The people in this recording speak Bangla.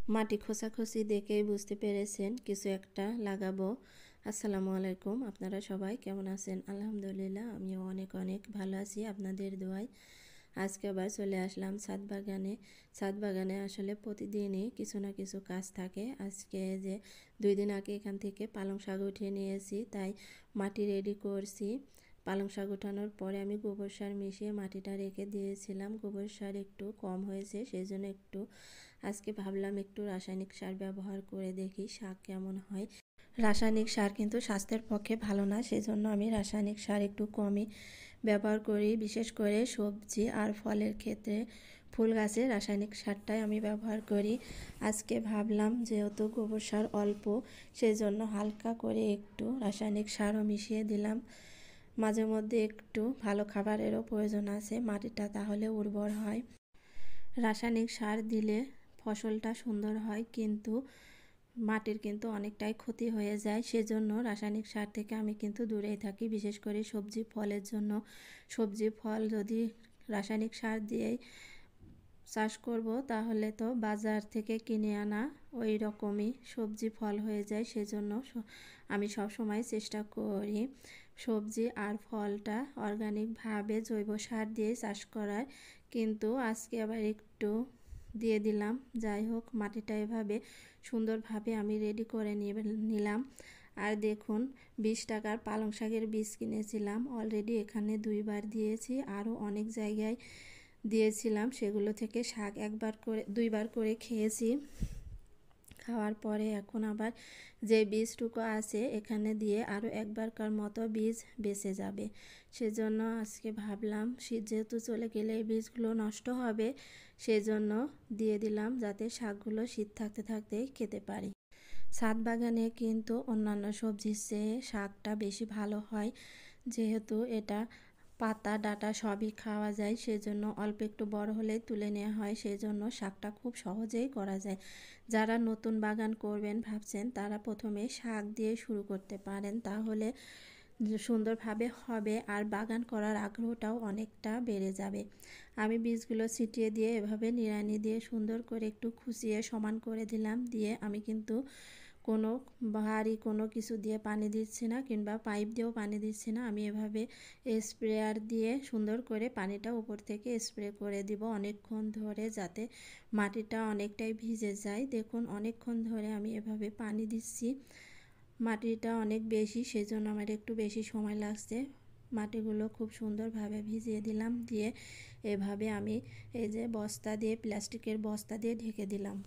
মাটি খোসাখুসি দেখেই বুঝতে পেরেছেন কিছু একটা লাগাবো। আসসালামু আলাইকুম, আপনারা সবাই কেমন আছেন? আলহামদুলিল্লাহ, আমিও অনেক অনেক ভালো আছি আপনাদের দোয়ায়। আজকে আবার চলে আসলাম ছাদ বাগানে। ছাদ বাগানে আসলে প্রতিদিনই কিছু না কিছু কাজ থাকে। আজকে যে 2 দিন আগে এখান থেকে পালং শাক উঠিয়ে নিয়েছি, তাই মাটি রেডি করছি। পালং শাক ওঠানোর পরে আমি গোবর সার মিশিয়ে মাটিটা রেখে দিয়েছিলাম। গোবর সার একটু কম হয়েছে, সেই জন্য আজকে ভাবলাম একটু রাসায়নিক সার ব্যবহার করে দেখি শাক কেমন হয়। রাসায়নিক সার কিন্তু স্বাস্থ্যের পক্ষে ভালো না, সেজন্য আমি রাসায়নিক সার একটু কমই ব্যবহার করি। বিশেষ করে সবজি আর ফলের ক্ষেত্রে ফুল গাছে রাসায়নিক সারটাই আমি ব্যবহার করি। আজকে ভাবলাম যেহেতু গোবর সার অল্প, সেজন্য হালকা করে একটু রাসায়নিক সারও মিশিয়ে দিলাম। মাঝে মধ্যে একটু ভালো খাবারেরও প্রয়োজন আছে, মাটিটা তাহলে উর্বর হয়। রাসায়নিক সার দিলে ফসলটা সুন্দর হয়, কিন্তু মাটির কিন্তু অনেকটাই ক্ষতি হয়ে যায়। সেজন্য রাসায়নিক সার থেকে আমি কিন্তু দূরেই থাকি, বিশেষ করে সবজি ফলের জন্য। সবজি ফল যদি রাসায়নিক সার দিয়েই চাষ করব, তাহলে তো বাজার থেকে কিনে আনা ওই রকমই সবজি ফল হয়ে যায়। সেজন্য আমি সব সময় চেষ্টা করি সবজি আর ফলটা অর্গানিকভাবে জৈব সার দিয়ে চাষ করার। কিন্তু আজকে আবার একটু দিয়ে দিলাম। যাই হোক, মাটিটা এভাবে সুন্দরভাবে আমি রেডি করে নিলাম। আর দেখুন, 20 টাকার পালং শাকের বীজ কিনেছিলাম, অলরেডি এখানে 2বার দিয়েছি, আরও অনেক জায়গায় দিয়েছিলাম। সেগুলো থেকে শাক 2বার করে খেয়েছি। খাওয়ার পরে এখন আবার যে বীজটুকু আছে এখানে দিয়ে আরও 1বারকার মতো বীজ বেঁচে যাবে। সেজন্য আজকে ভাবলাম শীত যেহেতু চলে গেলে এই বীজগুলো নষ্ট হবে, সেজন্য দিয়ে দিলাম, যাতে শাকগুলো শীত থাকতে থাকতেই খেতে পারি। ছাদ বাগানে কিন্তু অন্যান্য সবজির চেয়ে শাকটা বেশি ভালো হয়, যেহেতু এটা পাতা ডাঁটা সবই খাওয়া যায়। সেজন্য অল্প একটু বড় হলেই তুলে নেওয়া হয়, সেজন্য শাকটা খুব সহজেই করা যায়। যারা নতুন বাগান করবেন ভাবছেন, তারা প্রথমে শাক দিয়ে শুরু করতে পারেন, তাহলে সুন্দরভাবে হবে আর বাগান করার আগ্রহটাও অনেকটা বেড়ে যাবে। আমি বীজগুলো ছিটিয়ে দিয়ে এভাবে নিড়ানি দিয়ে সুন্দর করে একটু খুঁচিয়ে সমান করে দিলাম। দিয়ে আমি কিন্তু কোনো ভারী কোনো কিছু দিয়ে পানি দিচ্ছি না, কিংবা পাইপ দিয়েও পানি দিচ্ছি না। আমি এভাবে স্প্রেয়ার দিয়ে সুন্দর করে পানিটা উপর থেকে স্প্রে করে দিব অনেকক্ষণ ধরে, যাতে মাটিটা অনেকটাই ভিজে যায়। দেখুন, অনেকক্ষণ ধরে আমি এভাবে পানি দিচ্ছি। মাটিটা অনেক বেশি, সেজন্য আমার একটু বেশি সময় লাগছে। মাটিগুলো খুব সুন্দরভাবে ভিজিয়ে দিলাম, দিয়ে এভাবে আমি এই যে বস্তা দিয়ে, প্লাস্টিকের বস্তা দিয়ে ঢেকে দিলাম।